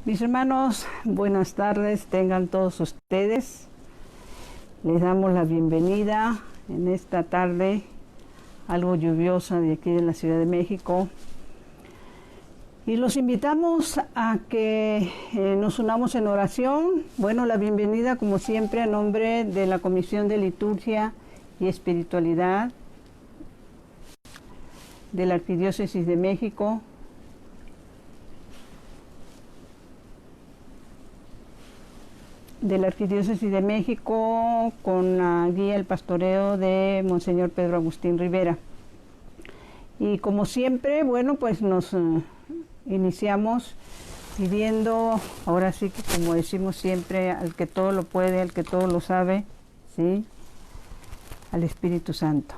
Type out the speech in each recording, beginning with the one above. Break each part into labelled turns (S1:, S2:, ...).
S1: Mis hermanos, buenas tardes, tengan todos ustedes. Les damos la bienvenida en esta tarde, algo lluviosa de aquí de la Ciudad de México. Y los invitamos a que nos unamos en oración. Bueno, la bienvenida como siempre a nombre de la Comisión de Liturgia y Espiritualidad de la Arquidiócesis de México. Con la guía El Pastoreo de Monseñor Pedro Agustín Rivera. Y como siempre, bueno, pues nos iniciamos pidiendo, ahora sí que como decimos siempre, al que todo lo puede, al que todo lo sabe, ¿sí? Al Espíritu Santo.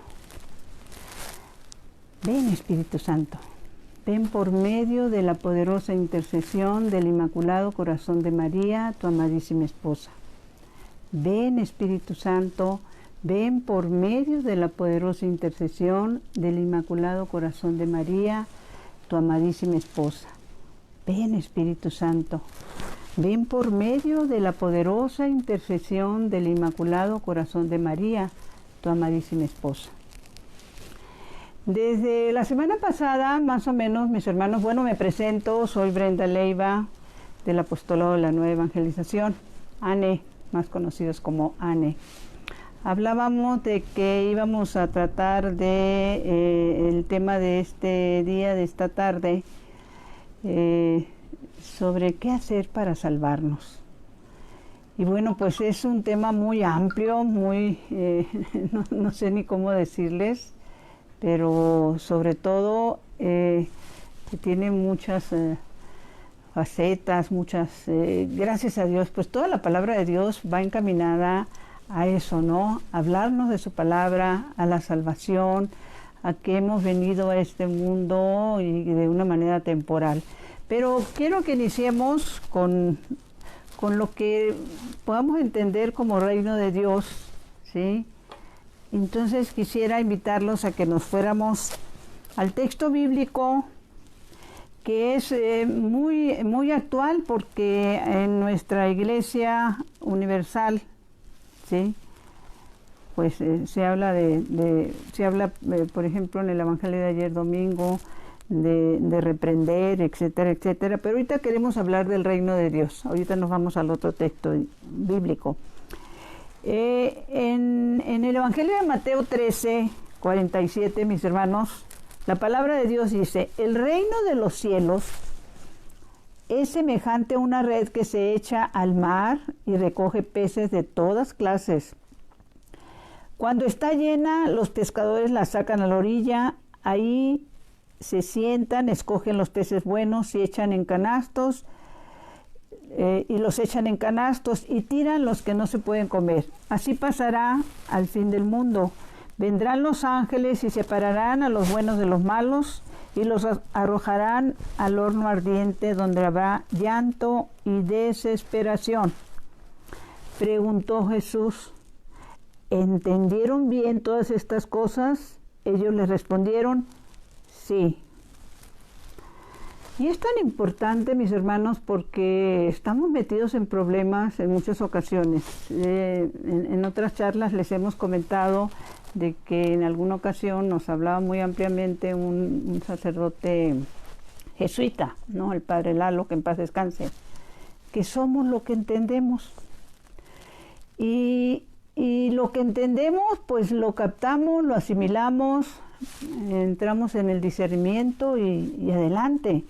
S1: Ven, Espíritu Santo, ven por medio de la poderosa intercesión del Inmaculado Corazón de María, tu amadísima esposa. Ven, Espíritu Santo, ven por medio de la poderosa intercesión del Inmaculado Corazón de María, tu amadísima esposa. Ven, Espíritu Santo, ven por medio de la poderosa intercesión del Inmaculado Corazón de María, tu amadísima esposa. Desde la semana pasada, más o menos, mis hermanos, bueno, me presento, soy Brenda Leiva, del Apostolado de la Nueva Evangelización, ANE, más conocidos como ANE. Hablábamos de que íbamos a tratar de el tema de este día, de esta tarde, sobre qué hacer para salvarnos. Y bueno, pues es un tema muy amplio, muy, no sé ni cómo decirles, pero sobre todo que tiene muchas facetas, gracias a Dios, pues toda la palabra de Dios va encaminada a eso, ¿no? A hablarnos de su palabra, a la salvación, a que hemos venido a este mundo y de una manera temporal. Pero quiero que iniciemos con lo que podamos entender como reino de Dios, ¿sí? Entonces quisiera invitarlos a que nos fuéramos al texto bíblico, que es muy actual porque en nuestra Iglesia Universal, ¿sí? Pues se habla por ejemplo, en el Evangelio de ayer domingo, de reprender, etcétera, etcétera. Pero ahorita queremos hablar del reino de Dios. Ahorita nos vamos al otro texto bíblico. En el Evangelio de Mateo 13, 47, mis hermanos, la palabra de Dios dice: el reino de los cielos es semejante a una red que se echa al mar y recoge peces de todas clases. Cuando está llena, los pescadores la sacan a la orilla, ahí se sientan, escogen los peces buenos y echan en canastos, y tiran los que no se pueden comer. Así pasará al fin del mundo. Vendrán los ángeles y separarán a los buenos de los malos y los arrojarán al horno ardiente, donde habrá llanto y desesperación. Preguntó Jesús: ¿entendieron bien todas estas cosas? Ellos le respondieron: sí. Y es tan importante, mis hermanos, porque estamos metidos en problemas en muchas ocasiones. En otras charlas les hemos comentado de que en alguna ocasión nos hablaba muy ampliamente un sacerdote jesuita, ¿no? El padre Lalo, que en paz descanse, que somos lo que entendemos. Y lo que entendemos, pues lo captamos, lo asimilamos, entramos en el discernimiento y adelante.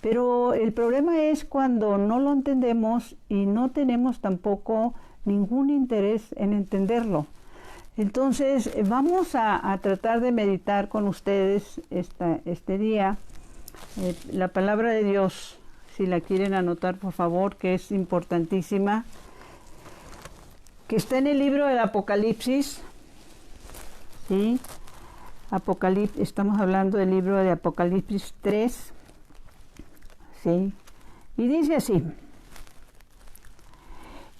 S1: Pero el problema es cuando no lo entendemos y no tenemos tampoco ningún interés en entenderlo. Entonces vamos a tratar de meditar con ustedes este día la palabra de Dios, si la quieren anotar por favor, que es importantísima, que está en el libro del Apocalipsis, ¿sí? Estamos hablando del libro de Apocalipsis 3, ¿sí? Y dice así: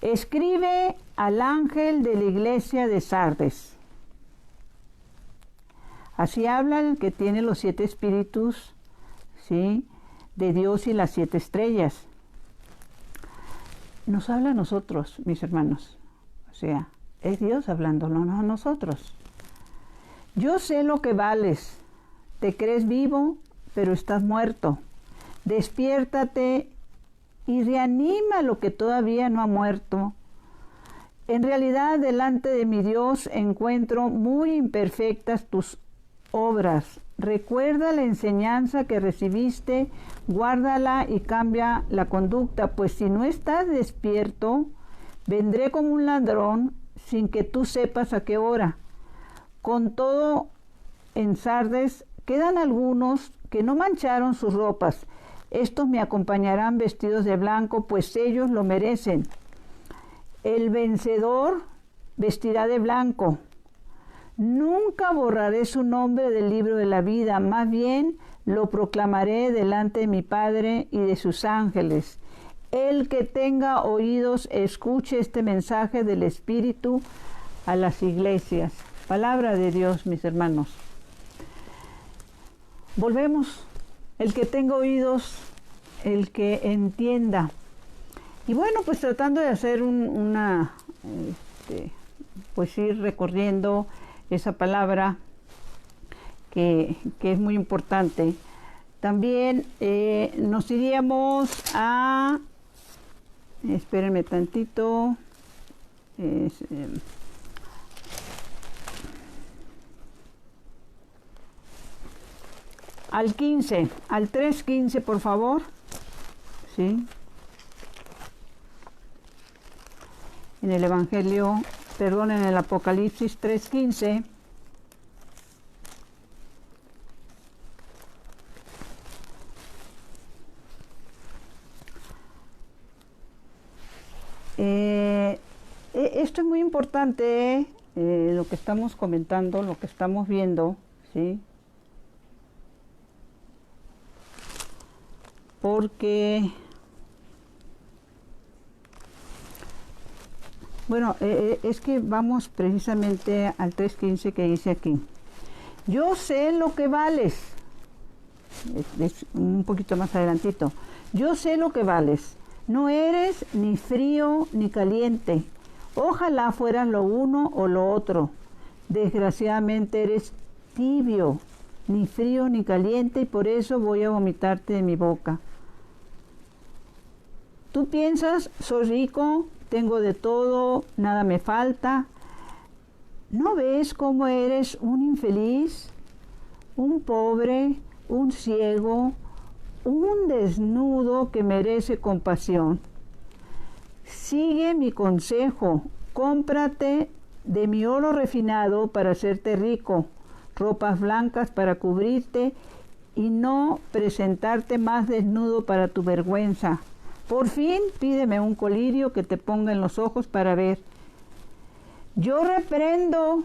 S1: escribe al ángel de la iglesia de Sardes. Así habla el que tiene los 7 espíritus, ¿sí?, de Dios y las 7 estrellas. nos habla a nosotros, mis hermanos. O sea, es Dios hablándonos a nosotros. Yo sé lo que vales. Te crees vivo, pero estás muerto. Despiértate y reanima lo que todavía no ha muerto. En realidad, delante de mi Dios encuentro muy imperfectas tus obras. Recuerda la enseñanza que recibiste, guárdala y cambia la conducta, pues si no estás despierto, vendré como un ladrón sin que tú sepas a qué hora. Con todo, en Sardes quedan algunos que no mancharon sus ropas. Estos me acompañarán vestidos de blanco, pues ellos lo merecen. El vencedor vestirá de blanco. Nunca borraré su nombre del libro de la vida, más bien lo proclamaré delante de mi Padre y de sus ángeles. El que tenga oídos, escuche este mensaje del Espíritu a las iglesias. Palabra de Dios, mis hermanos. Volvemos. El que tenga oídos, el que entienda. Y bueno, pues tratando de hacer pues ir recorriendo esa palabra que es muy importante. También nos iríamos a, espérenme tantito, al 15, al 3:15, por favor. Sí. En el Evangelio, perdón, en el Apocalipsis 3:15. Esto es muy importante, lo que estamos comentando, lo que estamos viendo, ¿sí? Porque, bueno, es que vamos precisamente al 3:15 que dice aquí. Yo sé lo que vales. Es un poquito más adelantito. Yo sé lo que vales. No eres ni frío ni caliente. Ojalá fueras lo uno o lo otro. Desgraciadamente eres tibio, ni frío ni caliente, y por eso voy a vomitarte de mi boca. Tú piensas, soy rico, tengo de todo, nada me falta. ¿No ves cómo eres un infeliz, un pobre, un ciego, un desnudo que merece compasión? Sigue mi consejo, cómprate de mi oro refinado para hacerte rico, ropas blancas para cubrirte y no presentarte más desnudo para tu vergüenza. Por fin, pídeme un colirio que te ponga en los ojos para ver. Yo reprendo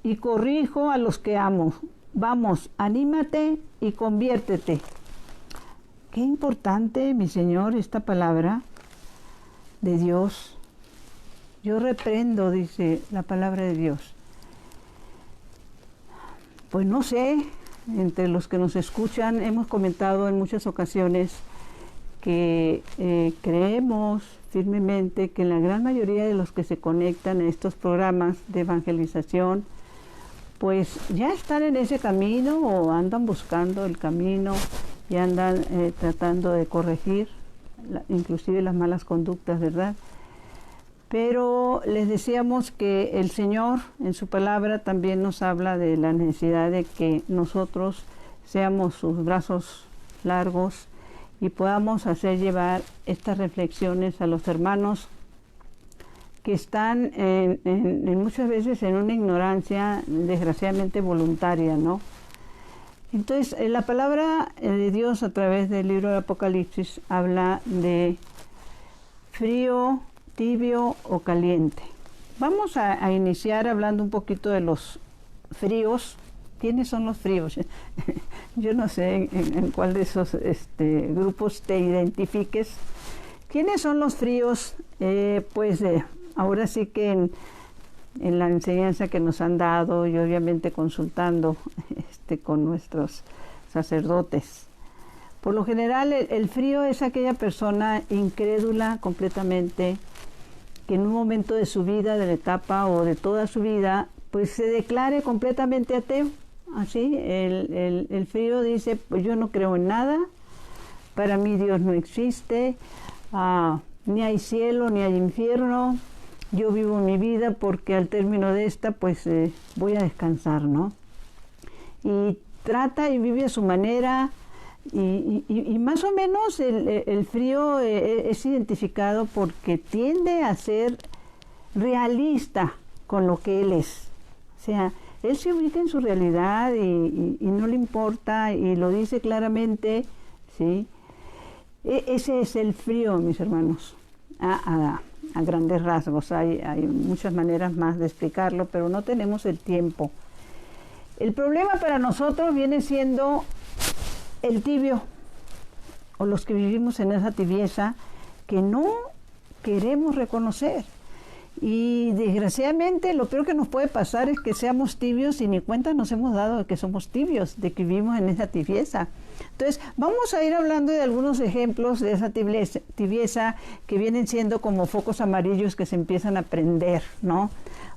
S1: y corrijo a los que amo. Vamos, anímate y conviértete. Qué importante, mi Señor, esta palabra de Dios. Yo reprendo, dice la palabra de Dios. Pues no sé, entre los que nos escuchan hemos comentado en muchas ocasiones que creemos firmemente que la gran mayoría de los que se conectan a estos programas de evangelización, pues ya están en ese camino o andan buscando el camino y andan tratando de corregir inclusive las malas conductas, ¿verdad? Pero les decíamos que el Señor en su palabra también nos habla de la necesidad de que nosotros seamos sus brazos largos y podamos hacer llevar estas reflexiones a los hermanos que están muchas veces en una ignorancia desgraciadamente voluntaria, ¿no? Entonces, la palabra de Dios a través del libro del Apocalipsis habla de frío, tibio o caliente. Vamos a iniciar hablando un poquito de los fríos. ¿Quiénes son los fríos? Yo no sé en cuál de esos grupos te identifiques. ¿Quiénes son los fríos? Ahora sí que en la enseñanza que nos han dado y obviamente consultando con nuestros sacerdotes. Por lo general, el frío es aquella persona incrédula completamente, que en un momento de su vida, de la etapa o de toda su vida, pues se declare completamente ateo. Así, el frío dice, pues yo no creo en nada, para mí Dios no existe, ni hay cielo, ni hay infierno, yo vivo mi vida porque al término de esta, pues voy a descansar, ¿no? Y trata y vive a su manera, y más o menos el frío es identificado porque tiende a ser realista con lo que él es. O sea, él se ubica en su realidad y no le importa y lo dice claramente, ¿sí? Ese es el frío, mis hermanos, a grandes rasgos. Hay muchas maneras más de explicarlo, pero no tenemos el tiempo. El problema para nosotros viene siendo el tibio, o los que vivimos en esa tibieza que no queremos reconocer. Y desgraciadamente lo peor que nos puede pasar es que seamos tibios y ni cuenta nos hemos dado de que somos tibios, de que vivimos en esa tibieza. Entonces, vamos a ir hablando de algunos ejemplos de esa tibieza que vienen siendo como focos amarillos que se empiezan a prender, ¿no?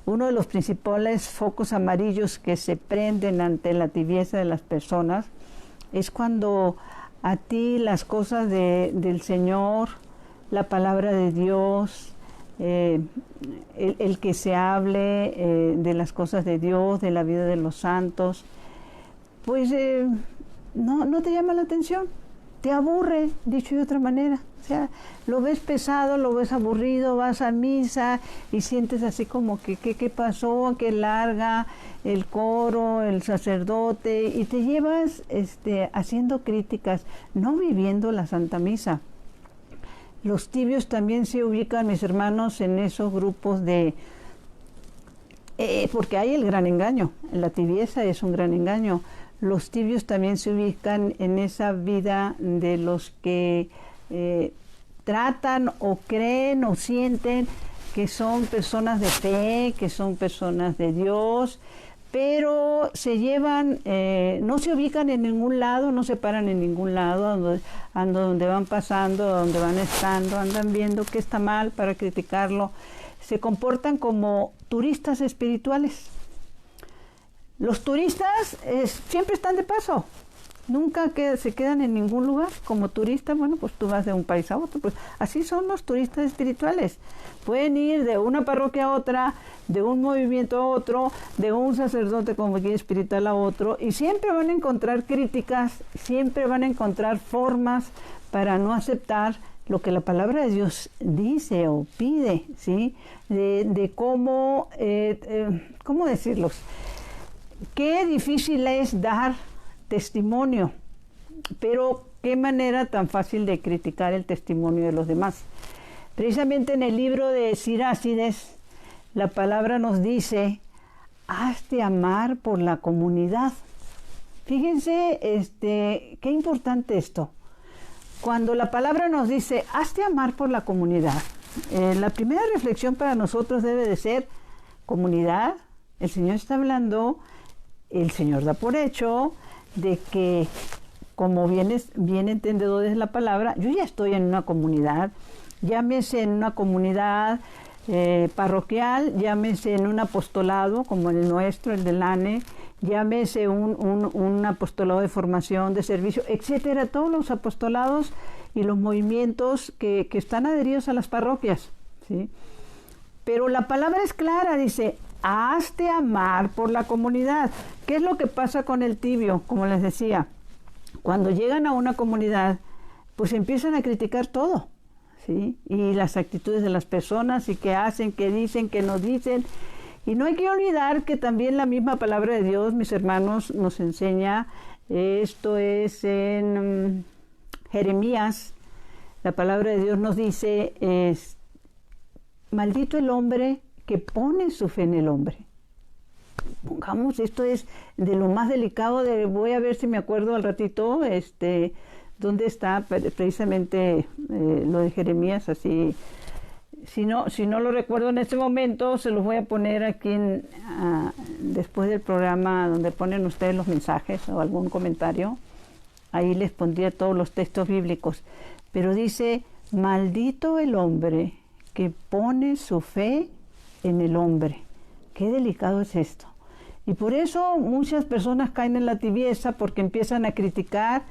S1: Uno de los principales focos amarillos que se prenden ante la tibieza de las personas es cuando a ti las cosas del Señor, la palabra de Dios, el que se hable de las cosas de Dios, de la vida de los santos, pues no te llama la atención, te aburre, dicho de otra manera. O sea, lo ves pesado, lo ves aburrido, vas a misa y sientes así como que qué pasó, qué larga el coro, el sacerdote, y te llevas haciendo críticas, no viviendo la Santa Misa. Los tibios también se ubican, mis hermanos, en esos grupos de... porque hay el gran engaño, la tibieza es un gran engaño. Los tibios también se ubican en esa vida de los que tratan o creen o sienten que son personas de fe, que son personas de Dios, pero se llevan, no se ubican en ningún lado, no se paran en ningún lado, donde van pasando, donde van estando, andan viendo qué está mal para criticarlo. Se comportan como turistas espirituales. Los turistas siempre están de paso, nunca se quedan en ningún lugar. Como turista, bueno, pues tú vas de un país a otro, pues así son los turistas espirituales. Pueden ir de una parroquia a otra, de un movimiento a otro, de un sacerdote como guía espiritual a otro, y siempre van a encontrar críticas, siempre van a encontrar formas para no aceptar lo que la palabra de Dios dice o pide, ¿sí? De cómo, ¿cómo decirlos? Qué difícil es dar testimonio, pero qué manera tan fácil de criticar el testimonio de los demás. Precisamente en el libro de Sirácides, la palabra nos dice, hazte amar por la comunidad. Fíjense, qué importante esto. Cuando la palabra nos dice, hazte amar por la comunidad, la primera reflexión para nosotros debe de ser, comunidad, el Señor está hablando, el Señor da por hecho de que, como bien entendedores de la palabra, yo ya estoy en una comunidad, llámese en una comunidad parroquial, llámese en un apostolado como el nuestro, el del ANE, llámese un apostolado de formación, de servicio, etcétera, todos los apostolados y los movimientos que están adheridos a las parroquias, ¿sí? Pero la palabra es clara, dice, hazte amar por la comunidad. ¿Qué es lo que pasa con el tibio? Como les decía, cuando llegan a una comunidad, pues empiezan a criticar todo, ¿sí? Y las actitudes de las personas, y qué hacen, qué dicen, qué no dicen. Y no hay que olvidar que también la misma palabra de Dios, mis hermanos, nos enseña, esto es en Jeremías, la palabra de Dios nos dice, maldito el hombre que pone su fe en el hombre. Pongamos, esto es de lo más delicado, voy a ver si me acuerdo al ratito, dónde está precisamente lo de Jeremías, así. Si no lo recuerdo en este momento, se los voy a poner aquí después del programa donde ponen ustedes los mensajes o algún comentario. ahí les pondría todos los textos bíblicos, pero dice, maldito el hombre que pone su fe en el hombre. Qué delicado es esto. Y por eso muchas personas caen en la tibieza, porque empiezan a criticar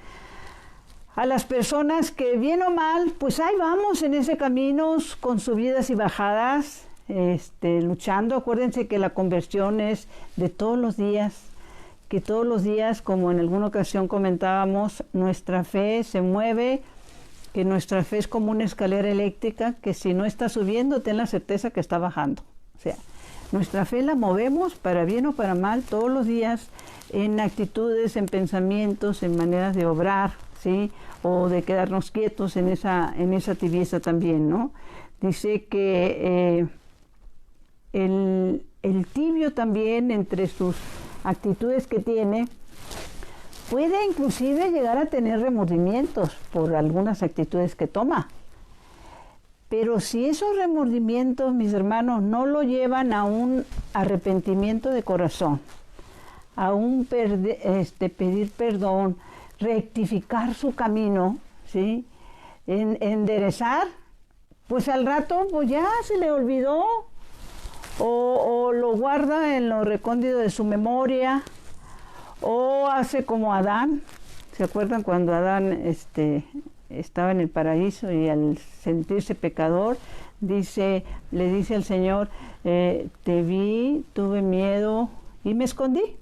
S1: a las personas que, bien o mal, pues ahí vamos en ese camino con subidas y bajadas, luchando. Acuérdense que la conversión es de todos los días, que todos los días, como en alguna ocasión comentábamos, nuestra fe se mueve, que nuestra fe es como una escalera eléctrica, que si no está subiendo, ten la certeza que está bajando. O sea, nuestra fe la movemos para bien o para mal todos los días, en actitudes, en pensamientos, en maneras de obrar, ¿sí? O de quedarnos quietos en esa tibieza también, ¿no? Dice que el tibio también, entre sus actitudes que tiene, puede inclusive llegar a tener remordimientos por algunas actitudes que toma. Pero si esos remordimientos, mis hermanos, no lo llevan a un arrepentimiento de corazón, a un pedir perdón, rectificar su camino, ¿sí? Enderezar, pues al rato pues ya se le olvidó, o lo guarda en lo recóndito de su memoria, o hace como Adán. ¿Se acuerdan cuando Adán estaba en el paraíso y al sentirse pecador, le dice al Señor, te vi, tuve miedo y me escondí?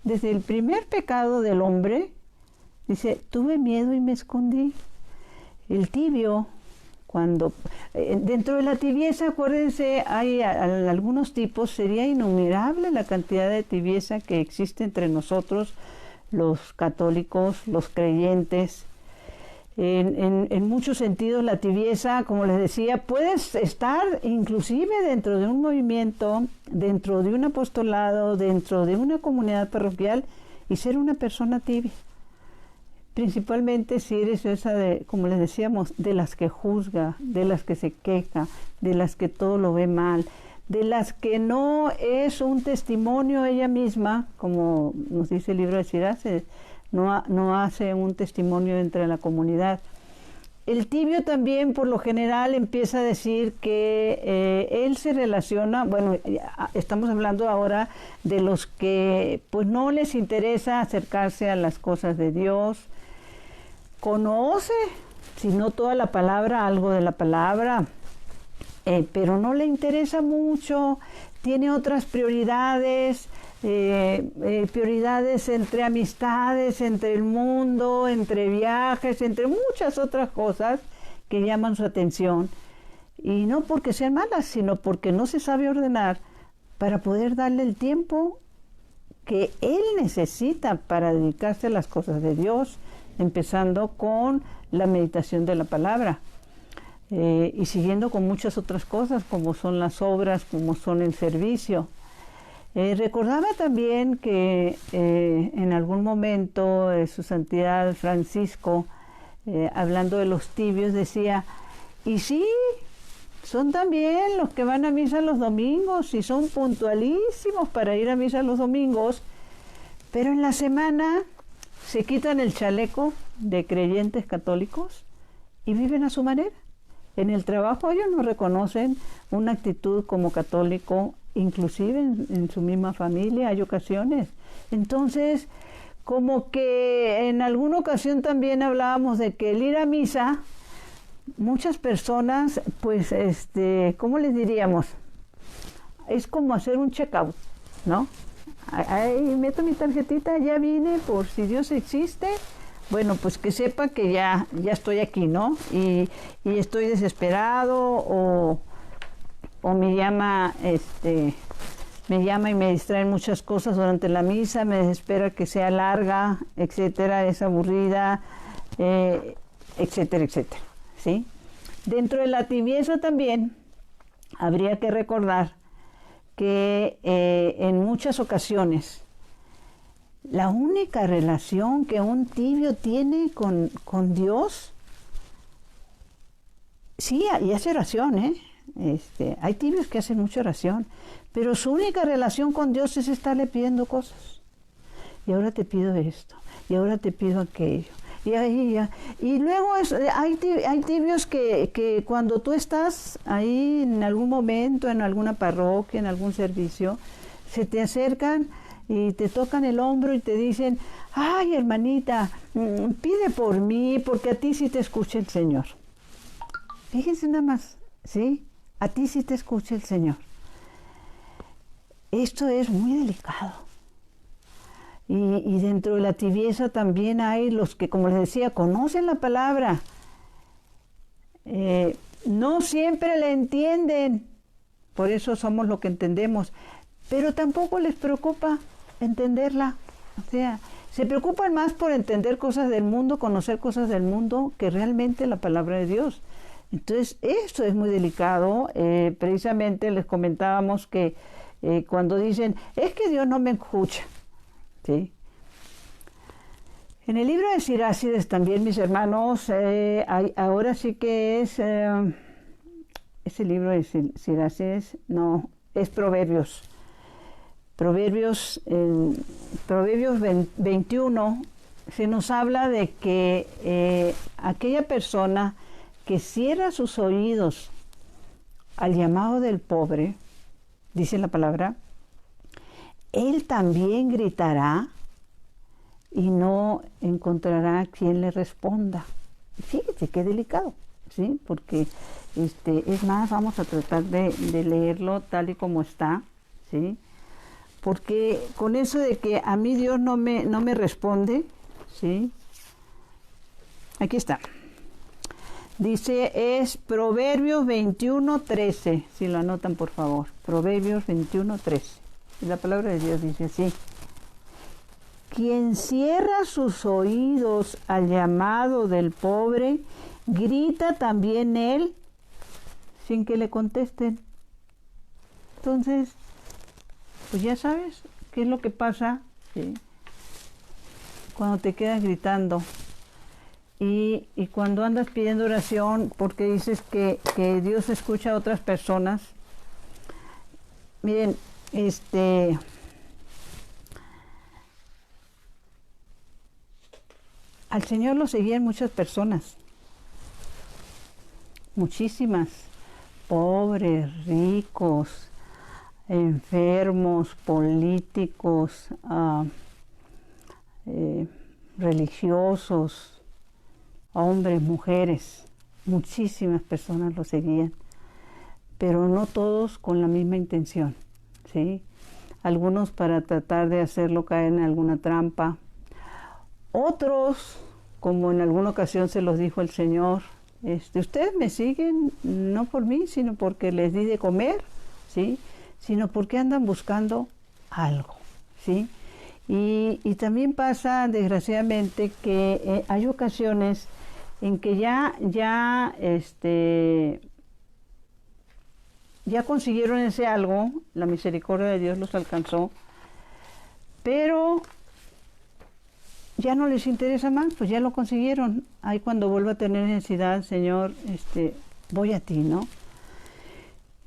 S1: Desde el primer pecado del hombre, dice, tuve miedo y me escondí. El tibio, cuando dentro de la tibieza, acuérdense, hay algunos tipos, sería innumerable la cantidad de tibieza que existe entre nosotros, los católicos, los creyentes. En muchos sentidos la tibieza, como les decía, puedes estar inclusive dentro de un movimiento, dentro de un apostolado, dentro de una comunidad parroquial y ser una persona tibia. Principalmente si eres esa de, como les decíamos, de las que juzga, de las que se queja, de las que todo lo ve mal, de las que no es un testimonio ella misma, como nos dice el libro de Sirach, no hace un testimonio entre la comunidad. El tibio también, por lo general, empieza a decir que él se relaciona, bueno, estamos hablando ahora de los que pues no les interesa acercarse a las cosas de Dios, conoce, si no toda la palabra, algo de la palabra, pero no le interesa mucho, tiene otras prioridades, prioridades entre amistades, entre el mundo, entre viajes, entre muchas otras cosas que llaman su atención. Y no porque sean malas, sino porque no se sabe ordenar para poder darle el tiempo que él necesita para dedicarse a las cosas de Dios, empezando con la meditación de la palabra. Y siguiendo con muchas otras cosas, como son las obras, como son el servicio. Recordaba también que en algún momento su santidad Francisco, hablando de los tibios, decía, y sí, son también los que van a misa los domingos y son puntualísimos para ir a misa los domingos, pero en la semana se quitan el chaleco de creyentes católicos y viven a su manera. En el trabajo ellos no reconocen una actitud como católico, inclusive en su misma familia hay ocasiones. Entonces, como que en alguna ocasión también hablábamos de que el ir a misa, muchas personas, pues, ¿cómo les diríamos? Es como hacer un check-out, ¿no? Ahí meto mi tarjetita, ya vine, por si Dios existe. Bueno, pues que sepa que ya estoy aquí, ¿no? Y estoy desesperado o me llama y me distraen muchas cosas durante la misa, me desespera que sea larga, etcétera, es aburrida, etcétera, etcétera, ¿sí? Dentro de la tibieza también habría que recordar que en muchas ocasiones la única relación que un tibio tiene con Dios, sí, y hace oración, hay tibios que hacen mucha oración, pero su única relación con Dios es estarle pidiendo cosas. Y ahora te pido esto, y ahora te pido aquello. Y luego hay tibios que cuando tú estás ahí en algún momento, en alguna parroquia, en algún servicio, se te acercan y te tocan el hombro y te dicen, ay, hermanita, pide por mí, porque a ti sí te escucha el Señor. Fíjense nada más, ¿sí? A ti sí te escucha el Señor. Esto es muy delicado. Y dentro de la tibieza también hay los que, como les decía, conocen la palabra. No siempre la entienden, por eso somos lo que entendemos, pero tampoco les preocupa entenderla. O sea, se preocupan más por entender cosas del mundo, conocer cosas del mundo, que realmente la palabra de Dios. Entonces, esto es muy delicado. Precisamente les comentábamos que cuando dicen, es que Dios no me escucha, ¿sí? En el libro de Sirácides también, mis hermanos, ahora sí que es, ese libro de Sirácides, no, es Proverbios. Proverbios 21 se nos habla de que aquella persona que cierra sus oídos al llamado del pobre, dice la palabra, él también gritará y no encontrará quien le responda. Fíjate qué delicado, ¿sí? Porque es más, vamos a tratar de leerlo tal y como está, ¿sí? Porque con eso de que a mí Dios no me responde, ¿sí? Aquí está. Dice, es Proverbios 21:13, si lo anotan por favor. Proverbios 21:13. Y la palabra de Dios dice así. Quien cierra sus oídos al llamado del pobre, grita también él sin que le contesten. Entonces, pues ya sabes qué es lo que pasa, ¿sí? Cuando te quedas gritando. Y cuando andas pidiendo oración porque dices que Dios escucha a otras personas. Miren, al Señor lo seguían muchas personas, muchísimas, pobres, ricos, enfermos, políticos, religiosos, hombres, mujeres, muchísimas personas lo seguían, pero no todos con la misma intención, ¿sí? Algunos para tratar de hacerlo caer en alguna trampa, otros, como en alguna ocasión se los dijo el Señor, ustedes me siguen no por mí, sino porque les di de comer, ¿sí? Sino porque andan buscando algo, ¿sí? Y también pasa, desgraciadamente, que hay ocasiones en que ya consiguieron ese algo, la misericordia de Dios los alcanzó, pero ya no les interesa más, pues ya lo consiguieron. Ahí cuando vuelva a tener necesidad, Señor, voy a ti, ¿no?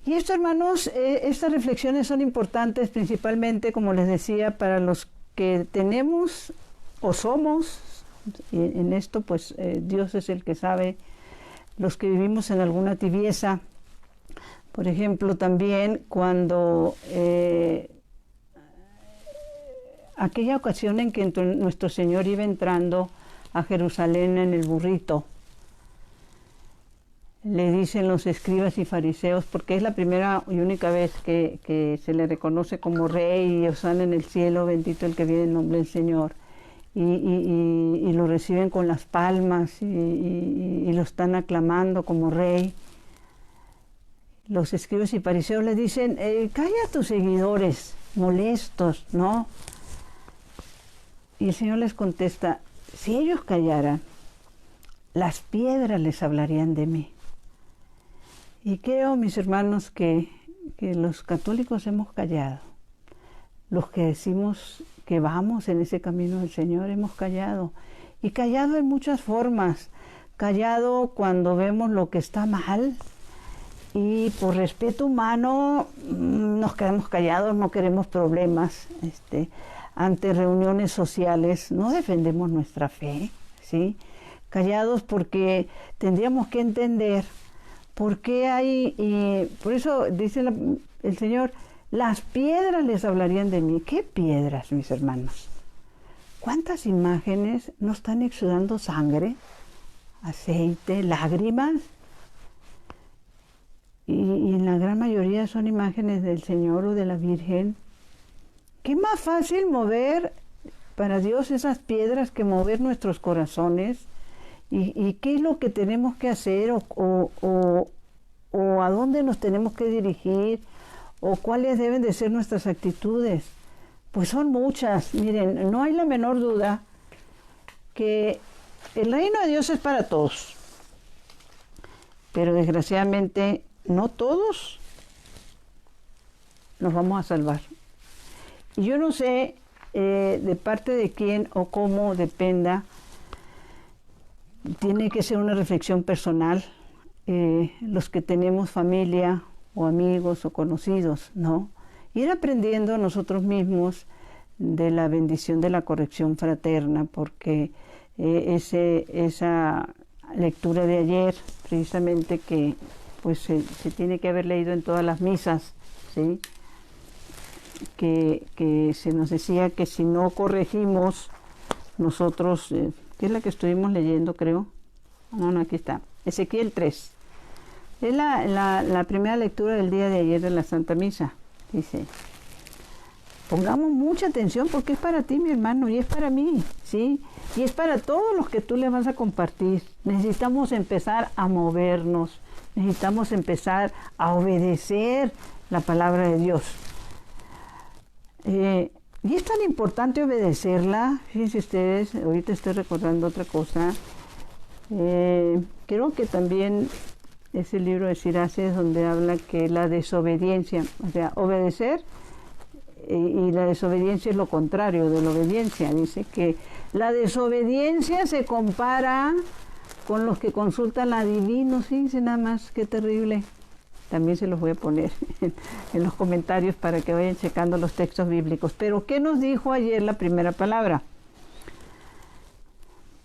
S1: Y esto, hermanos, estas reflexiones son importantes principalmente, como les decía, para los que tenemos o somos, y en esto pues Dios es el que sabe, los que vivimos en alguna tibieza. Por ejemplo, también cuando aquella ocasión en que nuestro Señor iba entrando a Jerusalén en el burrito, le dicen los escribas y fariseos, porque es la primera y única vez que se le reconoce como rey, y hosana en el cielo, bendito el que viene en nombre del Señor, y lo reciben con las palmas y lo están aclamando como rey. Los escribas y fariseos le dicen, calla a tus seguidores molestos, ¿no? Y el Señor les contesta, si ellos callaran, las piedras les hablarían de mí. Y creo, mis hermanos, que los católicos hemos callado. Los que decimos que vamos en ese camino del Señor hemos callado. Y callado en muchas formas. Callado cuando vemos lo que está mal. Y por respeto humano nos quedamos callados, no queremos problemas. ante reuniones sociales, no defendemos nuestra fe, ¿sí? Callados porque tendríamos que entender por qué hay, por eso dice el Señor, las piedras les hablarían de mí. ¿Qué piedras, mis hermanos? ¿Cuántas imágenes no están exudando sangre, aceite, lágrimas? Y en la gran mayoría son imágenes del Señor o de la Virgen. ¿Qué más fácil mover para Dios esas piedras que mover nuestros corazones? ¿Y qué es lo que tenemos que hacer o a dónde nos tenemos que dirigir o cuáles deben de ser nuestras actitudes? Pues son muchas. Miren, no hay la menor duda que el reino de Dios es para todos, pero desgraciadamente no todos nos vamos a salvar. Y yo no sé de parte de quién o cómo dependa. Tiene que ser una reflexión personal. Los que tenemos familia o amigos o conocidos, ¿no? Ir aprendiendo nosotros mismos de la bendición de la corrección fraterna, porque esa lectura de ayer, precisamente que pues se tiene que haber leído en todas las misas, ¿sí? Que se nos decía que si no corregimos nosotros, que es la que estuvimos leyendo, creo. No, aquí está. Ezequiel 3. Es la primera lectura del día de ayer de la Santa Misa. Dice, pongamos mucha atención porque es para ti, mi hermano, y es para mí, ¿sí? Y es para todos los que tú le vas a compartir. Necesitamos empezar a movernos. Necesitamos empezar a obedecer la palabra de Dios. Y es tan importante obedecerla. Fíjense ustedes, ahorita estoy recordando otra cosa. Creo que también es el libro de Siraces donde habla que la desobediencia, o sea, obedecer y la desobediencia es lo contrario de la obediencia. Dice que la desobediencia se compara con los que consultan a divinos. Fíjense nada más, qué terrible. También se los voy a poner en los comentarios para que vayan checando los textos bíblicos. Pero, ¿qué nos dijo ayer la primera palabra?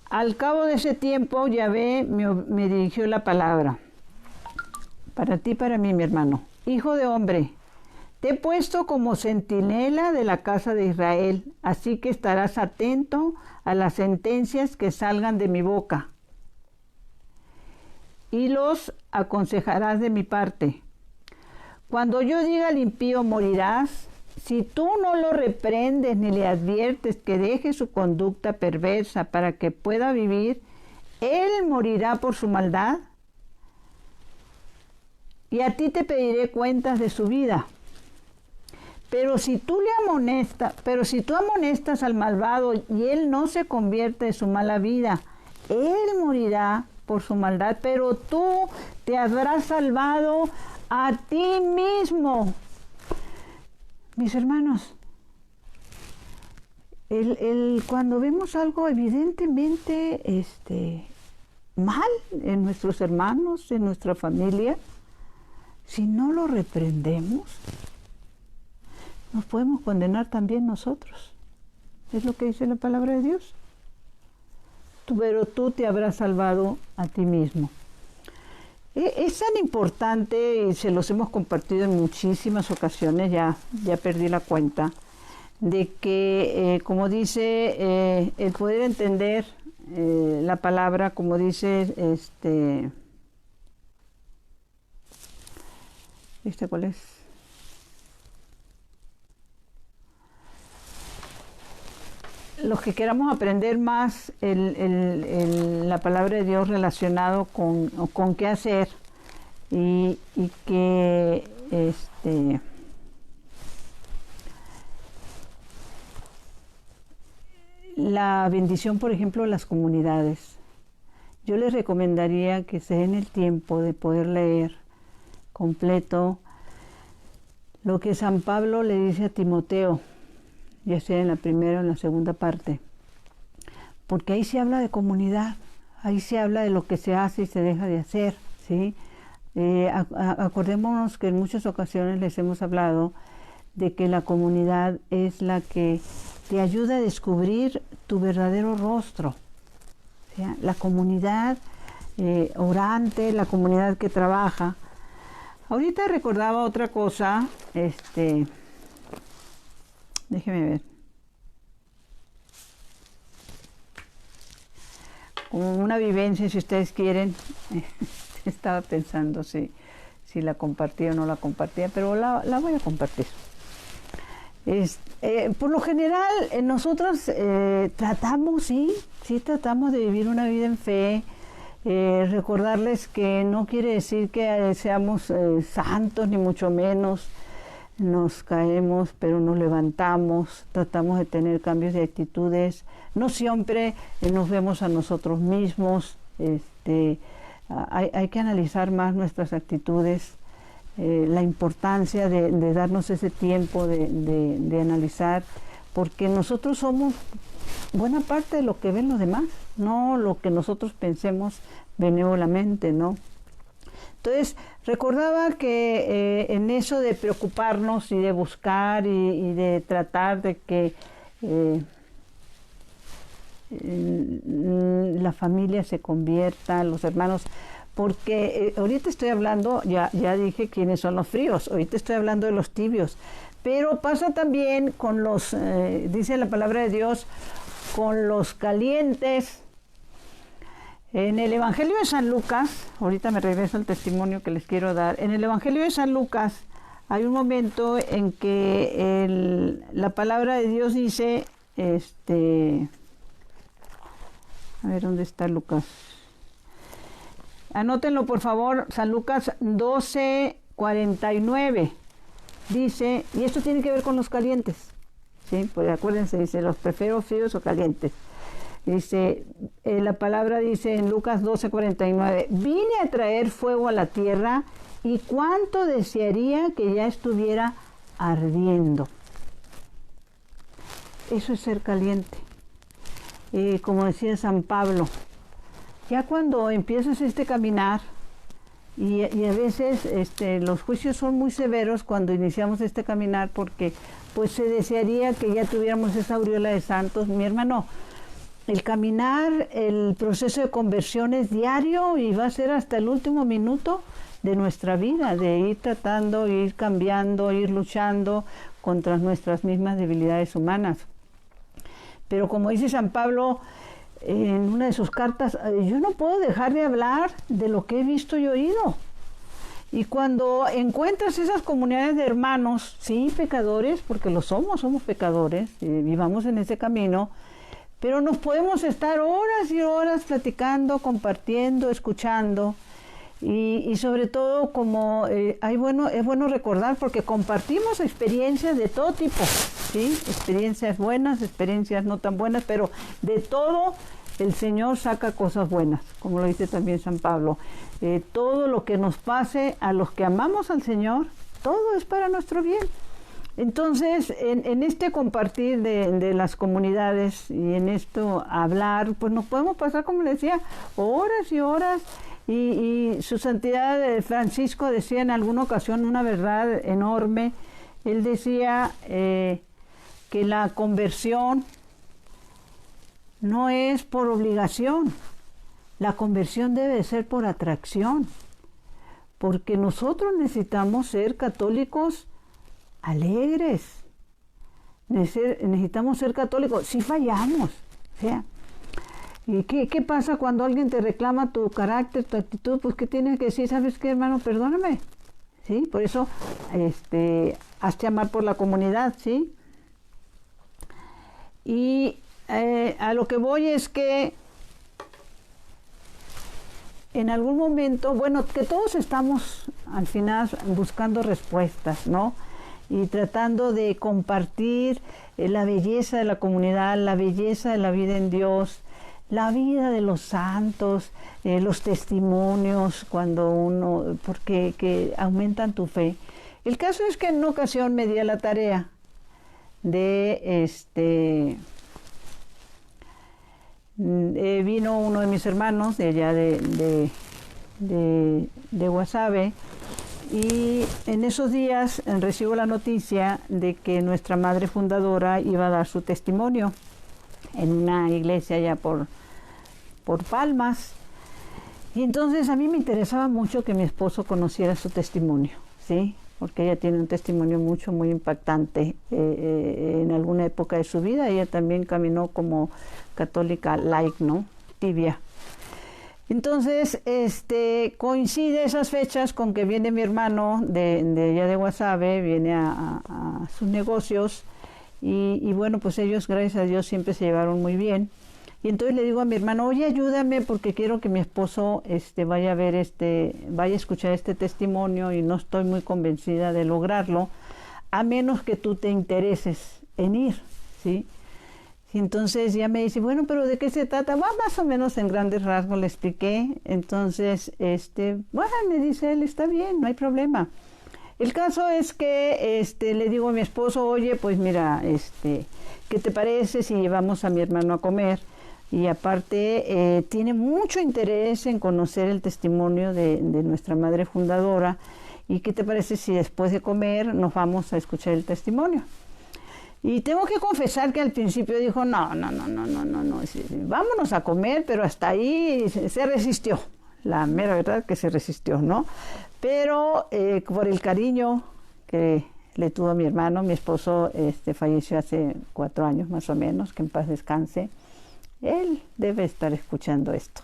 S1: Al cabo de ese tiempo, Yahvé me dirigió la palabra. Para ti, para mí, mi hermano. Hijo de hombre, te he puesto como centinela de la casa de Israel, así que estarás atento a las sentencias que salgan de mi boca. Y los aconsejarás de mi parte. Cuando yo diga al impío morirás, si tú no lo reprendes ni le adviertes que deje su conducta perversa para que pueda vivir, él morirá por su maldad. Y a ti te pediré cuentas de su vida. Pero si tú amonestas al malvado y él no se convierte de su mala vida, él morirá por su maldad, pero tú te habrás salvado a ti mismo. Mis hermanos, cuando vemos algo evidentemente mal en nuestros hermanos, en nuestra familia, si no lo reprendemos, nos podemos condenar también nosotros. Es lo que dice la palabra de Dios. Pero tú te habrás salvado a ti mismo. Es tan importante, y se los hemos compartido en muchísimas ocasiones, ya perdí la cuenta, de que, como dice, el poder entender la palabra, como dice, ¿cuál es? Los que queramos aprender más la palabra de Dios relacionado con qué hacer y que la bendición, por ejemplo, de las comunidades. Yo les recomendaría que se den el tiempo de poder leer completo lo que San Pablo le dice a Timoteo, ya sea en la primera o en la segunda parte, porque ahí se habla de comunidad, ahí se habla de lo que se hace y se deja de hacer, ¿sí? Acordémonos que en muchas ocasiones les hemos hablado de que la comunidad es la que te ayuda a descubrir tu verdadero rostro. O sea, la comunidad orante, la comunidad que trabaja. Ahorita recordaba otra cosa, déjeme ver. Como una vivencia, si ustedes quieren. Estaba pensando si la compartía o no la compartía, pero la voy a compartir. Por lo general, nosotros tratamos de vivir una vida en fe. Recordarles que no quiere decir que seamos santos, ni mucho menos. Nos caemos, pero nos levantamos, tratamos de tener cambios de actitudes. No siempre nos vemos a nosotros mismos. Hay que analizar más nuestras actitudes, la importancia de darnos ese tiempo de analizar, porque nosotros somos buena parte de lo que ven los demás, no lo que nosotros pensemos benévolamente, ¿no? Entonces, recordaba que en eso de preocuparnos y de buscar y de tratar de que la familia se convierta, los hermanos, porque ahorita estoy hablando, ya dije quiénes son los fríos, ahorita estoy hablando de los tibios, pero pasa también con los, dice la palabra de Dios, con los calientes. En el Evangelio de San Lucas, ahorita me regreso al testimonio que les quiero dar, en el Evangelio de San Lucas hay un momento en que la palabra de Dios dice, a ver, ¿dónde está Lucas? Anótenlo, por favor, San Lucas 12:49. Dice, y esto tiene que ver con los calientes, ¿sí? Pues acuérdense, dice, los prefiero fríos o calientes. Dice, la palabra dice en Lucas 12:49, vine a traer fuego a la tierra y cuánto desearía que ya estuviera ardiendo. Eso es ser caliente. Como decía San Pablo, ya cuando empiezas caminar, y a veces los juicios son muy severos cuando iniciamos este caminar, porque pues se desearía que ya tuviéramos esa aureola de santos. Mi hermano, el caminar, el proceso de conversión es diario y va a ser hasta el último minuto de nuestra vida, de ir tratando, ir cambiando, ir luchando contra nuestras mismas debilidades humanas. Pero como dice San Pablo en una de sus cartas, yo no puedo dejar de hablar de lo que he visto y oído. Y cuando encuentras esas comunidades de hermanos, sí, pecadores, porque lo somos pecadores, vivamos en ese camino, pero nos podemos estar horas y horas platicando, compartiendo, escuchando, y sobre todo como es bueno recordar, porque compartimos experiencias de todo tipo, ¿sí? Experiencias buenas, experiencias no tan buenas, pero de todo el Señor saca cosas buenas, como lo dice también San Pablo. Todo lo que nos pase a los que amamos al Señor, todo es para nuestro bien. Entonces, en este compartir de las comunidades y en esto hablar, pues nos podemos pasar, como le decía, horas y horas. Y su santidad Francisco decía en alguna ocasión una verdad enorme. Él decía que la conversión no es por obligación, la conversión debe ser por atracción, porque nosotros necesitamos ser católicos alegres, necesitamos ser católicos, si fallamos, o sea, ¿y qué pasa cuando alguien te reclama tu carácter, tu actitud? Pues, ¿qué tienes que decir? ¿Sabes qué, hermano? Perdóname, ¿sí? Por eso, hazte amar por la comunidad, ¿sí? Y a lo que voy es que en algún momento, bueno, que todos estamos al final buscando respuestas, ¿no? Y tratando de compartir la belleza de la comunidad, la belleza de la vida en Dios, la vida de los santos, los testimonios, porque que aumentan tu fe. El caso es que en una ocasión me di a la tarea de vino uno de mis hermanos de allá de Guasave, Y en esos días recibo la noticia de que nuestra madre fundadora iba a dar su testimonio en una iglesia allá por Palmas. Y entonces a mí me interesaba mucho que mi esposo conociera su testimonio, ¿sí? Porque ella tiene un testimonio muy impactante en alguna época de su vida. Ella también caminó como católica light, ¿no? Tibia. Entonces, coincide esas fechas con que viene mi hermano de allá de Guasave, viene a sus negocios y bueno, pues ellos, gracias a Dios, siempre se llevaron muy bien. Y entonces le digo a mi hermano, oye, ayúdame porque quiero que mi esposo vaya a escuchar este testimonio y no estoy muy convencida de lograrlo, a menos que tú te intereses en ir, ¿sí? Y entonces ya me dice, bueno, pero ¿de qué se trata? Bueno, más o menos en grandes rasgos le expliqué. Entonces, bueno, me dice él, está bien, no hay problema. El caso es que le digo a mi esposo, oye, pues mira, ¿qué te parece si llevamos a mi hermano a comer? Y aparte tiene mucho interés en conocer el testimonio de nuestra madre fundadora. ¿Y qué te parece si después de comer nos vamos a escuchar el testimonio? Y tengo que confesar que al principio dijo, no, vámonos a comer, pero hasta ahí se resistió. La mera verdad que se resistió, ¿no? Pero por el cariño que le tuvo a mi hermano, mi esposo falleció hace 4 años más o menos, que en paz descanse. Él debe estar escuchando esto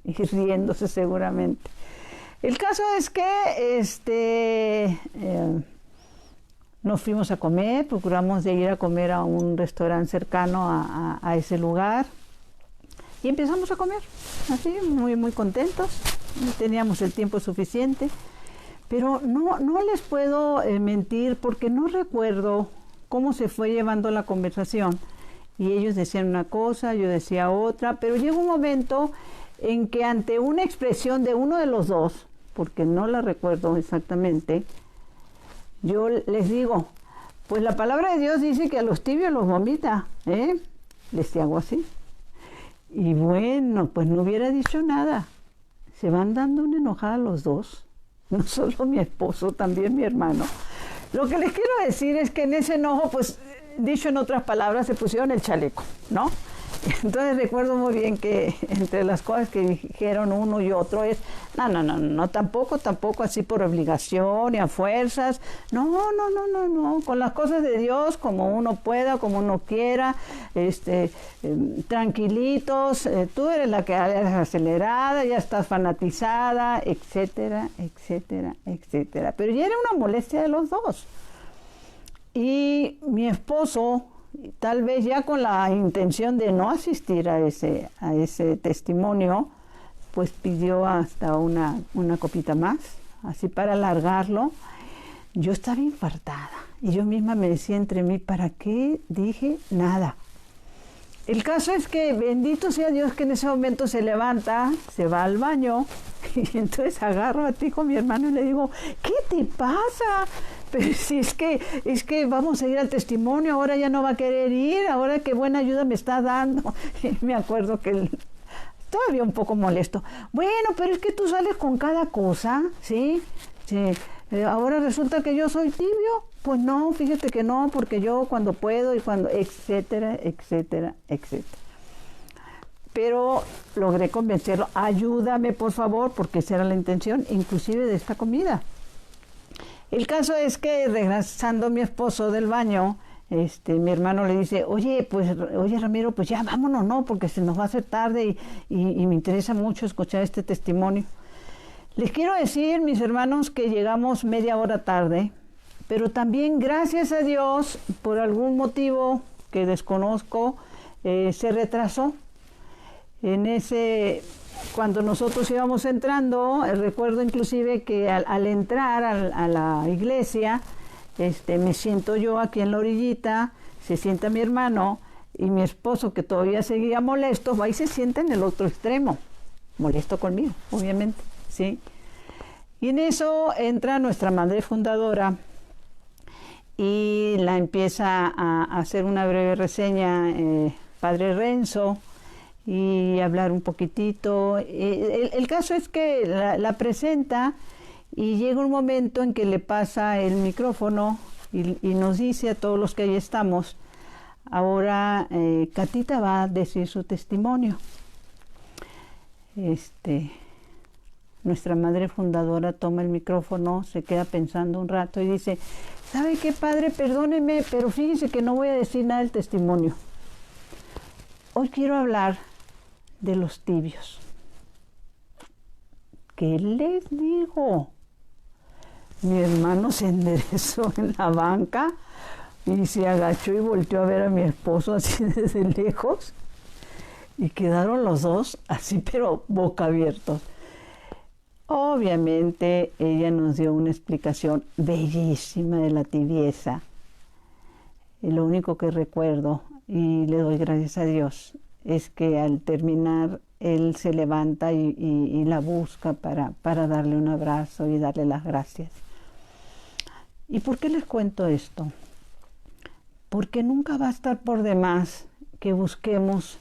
S1: y riéndose seguramente. El caso es que nos fuimos a comer, procuramos de ir a comer a un restaurante cercano a ese lugar y empezamos a comer, así, muy contentos. Teníamos el tiempo suficiente, pero no les puedo mentir porque no recuerdo cómo se fue llevando la conversación. Y ellos decían una cosa, yo decía otra, pero llegó un momento en que ante una expresión de uno de los dos, porque no la recuerdo exactamente, yo les digo, pues la palabra de Dios dice que a los tibios los vomita, ¿eh? Les hago así. Y bueno, pues no hubiera dicho nada. Se van dando una enojada los dos, no solo mi esposo, también mi hermano. Lo que les quiero decir es que en ese enojo, pues, dicho en otras palabras, se pusieron el chaleco, ¿no? Entonces recuerdo muy bien que entre las cosas que dijeron uno y otro es, no, tampoco así por obligación y a fuerzas, no, con las cosas de Dios, como uno pueda, como uno quiera, tranquilitos, tú eres la que eres acelerada, ya estás fanatizada, etcétera. Pero ya era una molestia de los dos. Y mi esposo, tal vez ya con la intención de no asistir a ese testimonio, pues pidió hasta una copita más, así para alargarlo. Yo estaba infartada y yo misma me decía entre mí, ¿para qué dije nada? El caso es que bendito sea Dios que en ese momento se levanta, se va al baño y entonces agarro a ti con mi hermano y le digo, ¿qué te pasa? Pero si es que vamos a ir al testimonio, ahora ya no va a querer ir, ahora qué buena ayuda me está dando. Y me acuerdo que él todavía un poco molesto. Bueno, pero es que tú sales con cada cosa, ¿sí? Sí. Ahora resulta que yo soy tibio. Pues no, fíjate que no, porque yo cuando puedo y cuando, etcétera. Pero logré convencerlo, ayúdame por favor, porque esa era la intención, inclusive de esta comida. El caso es que regresando mi esposo del baño, mi hermano le dice, oye Ramiro, pues ya vámonos, ¿no? Porque se nos va a hacer tarde y me interesa mucho escuchar este testimonio. Les quiero decir, mis hermanos, que llegamos media hora tarde, pero también gracias a Dios, por algún motivo que desconozco, se retrasó. Cuando nosotros íbamos entrando, recuerdo inclusive que al entrar a la iglesia, me siento yo aquí en la orillita, se sienta mi hermano y mi esposo, que todavía seguía molesto, va y se sienta en el otro extremo, molesto conmigo, obviamente, ¿sí? Y en eso entra nuestra madre fundadora y la empieza a hacer una breve reseña, Padre Renzo, y hablar un poquitito. El caso es que la presenta Y llega un momento en que le pasa el micrófono y nos dice a todos los que ahí estamos, ahora Catita va a decir su testimonio. Nuestra madre fundadora toma el micrófono, se queda pensando un rato y dice, ¿sabe qué, padre? Perdóneme, pero fíjese que no voy a decir nada del testimonio. Hoy quiero hablar de los tibios. ¿Qué les digo? Mi hermano se enderezó en la banca y se agachó y volteó a ver a mi esposo así desde lejos y quedaron los dos así pero boca abiertos. Obviamente ella nos dio una explicación bellísima de la tibieza. Y lo único que recuerdo, y le doy gracias a Dios, es que al terminar él se levanta y la busca para darle un abrazo y darle las gracias. ¿Y por qué les cuento esto? Porque nunca va a estar por demás que busquemos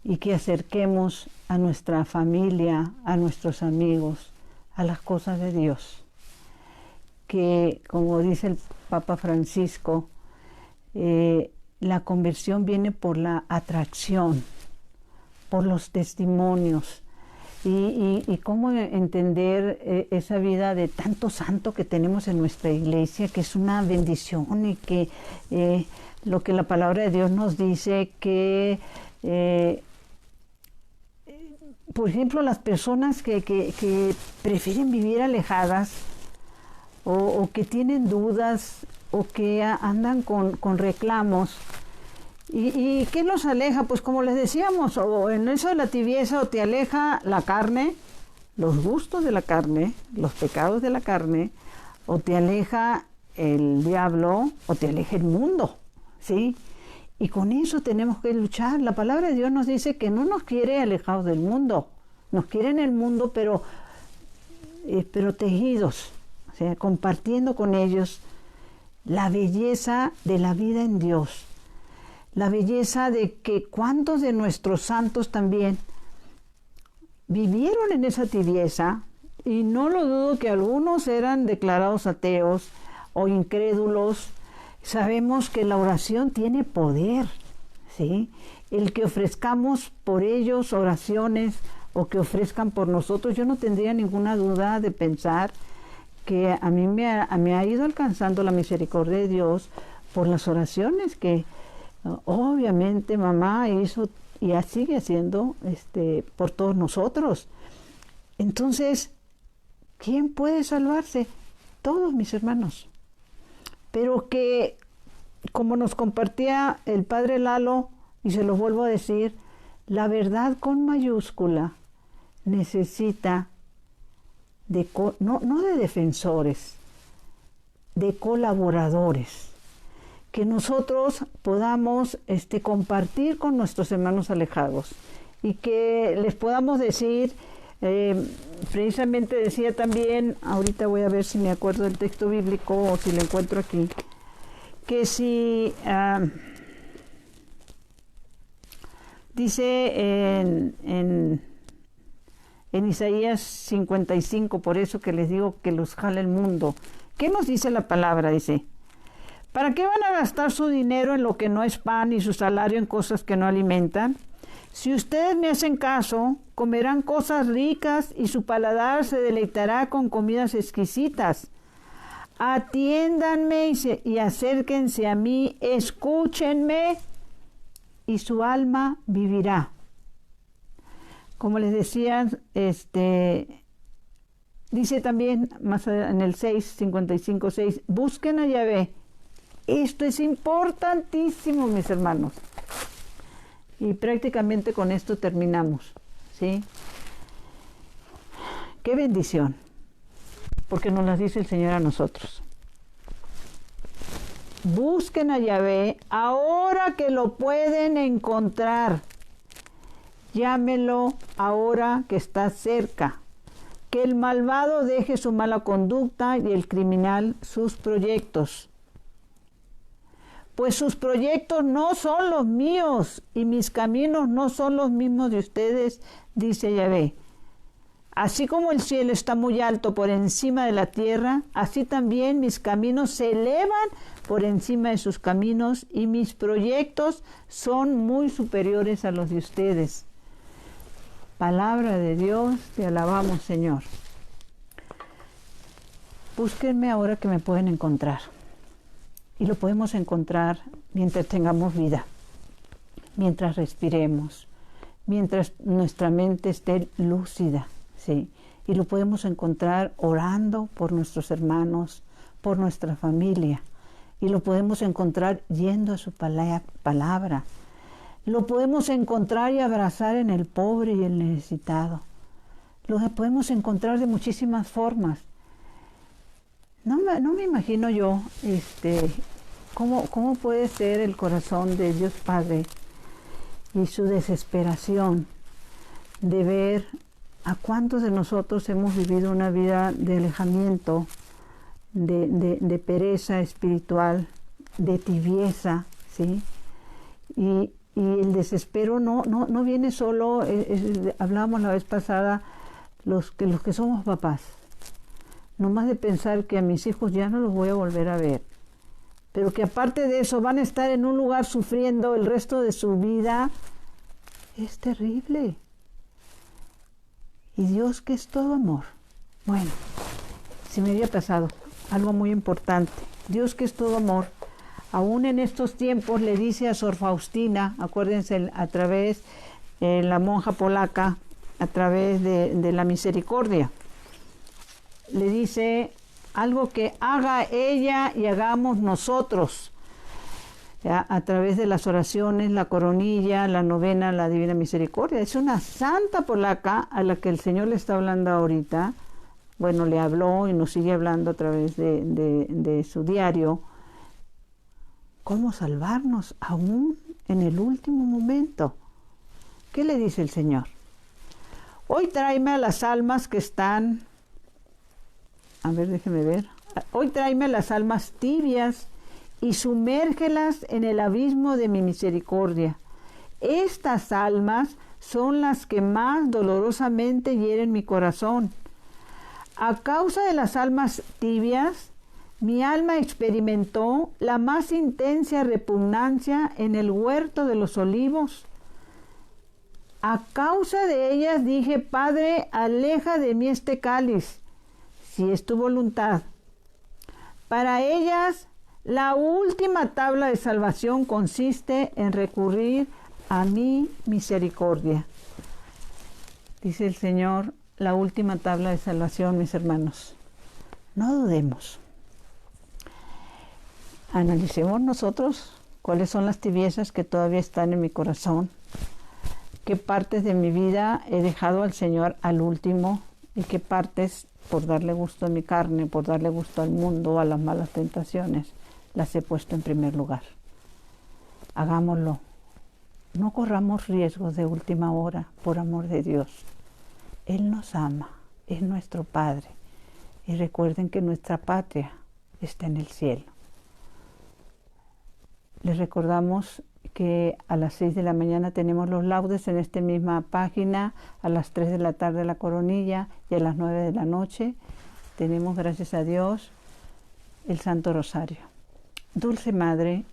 S1: y que acerquemos a nuestra familia, a nuestros amigos, a las cosas de Dios. Que, como dice el Papa Francisco, la conversión viene por la atracción, por los testimonios y cómo entender esa vida de tanto santo que tenemos en nuestra iglesia, que es una bendición y que lo que la palabra de Dios nos dice que por ejemplo, las personas que prefieren vivir alejadas o que tienen dudas o que andan con reclamos. ¿Y qué los aleja? Pues como les decíamos, o en eso de la tibieza, o te aleja la carne, los gustos de la carne, los pecados de la carne, o te aleja el diablo, o te aleja el mundo, ¿sí? Y con eso tenemos que luchar. La palabra de Dios nos dice que no nos quiere alejados del mundo. Nos quiere en el mundo, pero tejidos, o sea, compartiendo con ellos la belleza de la vida en Dios. La belleza de que cuántos de nuestros santos también vivieron en esa tibieza, y no lo dudo que algunos eran declarados ateos o incrédulos. Sabemos que la oración tiene poder, ¿sí? El que ofrezcamos por ellos oraciones o que ofrezcan por nosotros, yo no tendría ninguna duda de pensar que a mí me ha ido alcanzando la misericordia de Dios por las oraciones que obviamente mamá hizo y sigue haciendo por todos nosotros. Entonces, ¿quién puede salvarse? Todos mis hermanos. Pero que, como nos compartía el padre Lalo, y se lo vuelvo a decir, la verdad con mayúscula necesita no de defensores, de colaboradores, que nosotros podamos compartir con nuestros hermanos alejados y que les podamos decir, precisamente decía también, ahorita voy a ver si me acuerdo del texto bíblico o si lo encuentro aquí, que si dice en Isaías 55, por eso que les digo que los jala el mundo. ¿Qué nos dice la palabra? Dice, ¿para qué van a gastar su dinero en lo que no es pan y su salario en cosas que no alimentan? Si ustedes me hacen caso, comerán cosas ricas y su paladar se deleitará con comidas exquisitas. Atiéndanme y acérquense a mí, escúchenme y su alma vivirá. Como les decía, dice también más en el 55:6, busquen a Yahvé. Esto es importantísimo, mis hermanos. Y prácticamente con esto terminamos, ¿sí? Qué bendición, porque nos las dice el Señor a nosotros. Busquen a Yahvé ahora que lo pueden encontrar. Llámelo ahora que está cerca. Que el malvado deje su mala conducta y el criminal sus proyectos. Pues sus proyectos no son los míos y mis caminos no son los mismos de ustedes, dice Yahvé. Así como el cielo está muy alto por encima de la tierra, así también mis caminos se elevan por encima de sus caminos y mis proyectos son muy superiores a los de ustedes. Palabra de Dios, te alabamos, Señor. Búsquenme ahora que me pueden encontrar. Y lo podemos encontrar mientras tengamos vida, mientras respiremos, mientras nuestra mente esté lúcida, ¿sí? Y lo podemos encontrar orando por nuestros hermanos, por nuestra familia. Y lo podemos encontrar yendo a su palabra. Lo podemos encontrar y abrazar en el pobre y el necesitado. Lo podemos encontrar de muchísimas formas. No me imagino yo cómo puede ser el corazón de Dios Padre y su desesperación de ver a cuántos de nosotros hemos vivido una vida de alejamiento, de pereza espiritual, de tibieza, ¿sí? Y el desespero no viene solo, hablábamos la vez pasada, los que somos papás. No más de pensar que a mis hijos ya no los voy a volver a ver, pero que aparte de eso van a estar en un lugar sufriendo el resto de su vida, es terrible. Y Dios, que es todo amor. Bueno, se me había pasado algo muy importante. Dios, que es todo amor, aún en estos tiempos le dice a Sor Faustina, acuérdense, a través de la monja polaca, a través de la misericordia, le dice algo que haga ella y hagamos nosotros, ¿ya? A través de las oraciones, la coronilla, la novena, la Divina Misericordia. Es una santa polaca a la que el Señor le está hablando ahorita. Bueno, le habló y nos sigue hablando a través de su diario. ¿Cómo salvarnos aún en el último momento? ¿Qué le dice el Señor? Hoy tráeme a las almas que están... A ver, déjeme ver. Hoy tráeme las almas tibias y sumérgelas en el abismo de mi misericordia. Estas almas son las que más dolorosamente hieren mi corazón. A causa de las almas tibias, mi alma experimentó la más intensa repugnancia en el huerto de los olivos. A causa de ellas dije, Padre, aleja de mí este cáliz, si es tu voluntad. Para ellas, la última tabla de salvación consiste en recurrir a mi misericordia. Dice el Señor, la última tabla de salvación, mis hermanos. No dudemos. Analicemos nosotros cuáles son las tibiezas que todavía están en mi corazón, qué partes de mi vida he dejado al Señor al último y qué partes, por darle gusto a mi carne, por darle gusto al mundo, a las malas tentaciones, las he puesto en primer lugar. Hagámoslo. No corramos riesgos de última hora, por amor de Dios. Él nos ama, es nuestro Padre. Y recuerden que nuestra patria está en el cielo. Les recordamos que a las 6 de la mañana tenemos los laudes en esta misma página, a las 3 de la tarde la coronilla y a las 9 de la noche tenemos, gracias a Dios, el Santo Rosario. Dulce Madre,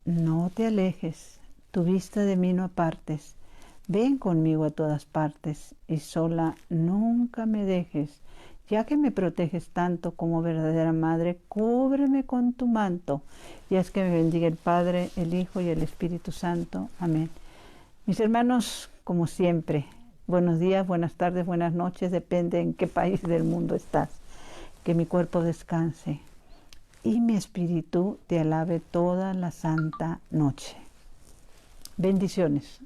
S1: no te alejes, tu vista de mí no apartes, ven conmigo a todas partes y sola nunca me dejes. Ya que me proteges tanto como verdadera madre, cúbreme con tu manto. Y haz que me bendiga el Padre, el Hijo y el Espíritu Santo. Amén. Mis hermanos, como siempre, buenos días, buenas tardes, buenas noches, depende en qué país del mundo estás. Que mi cuerpo descanse y mi espíritu te alabe toda la santa noche. Bendiciones.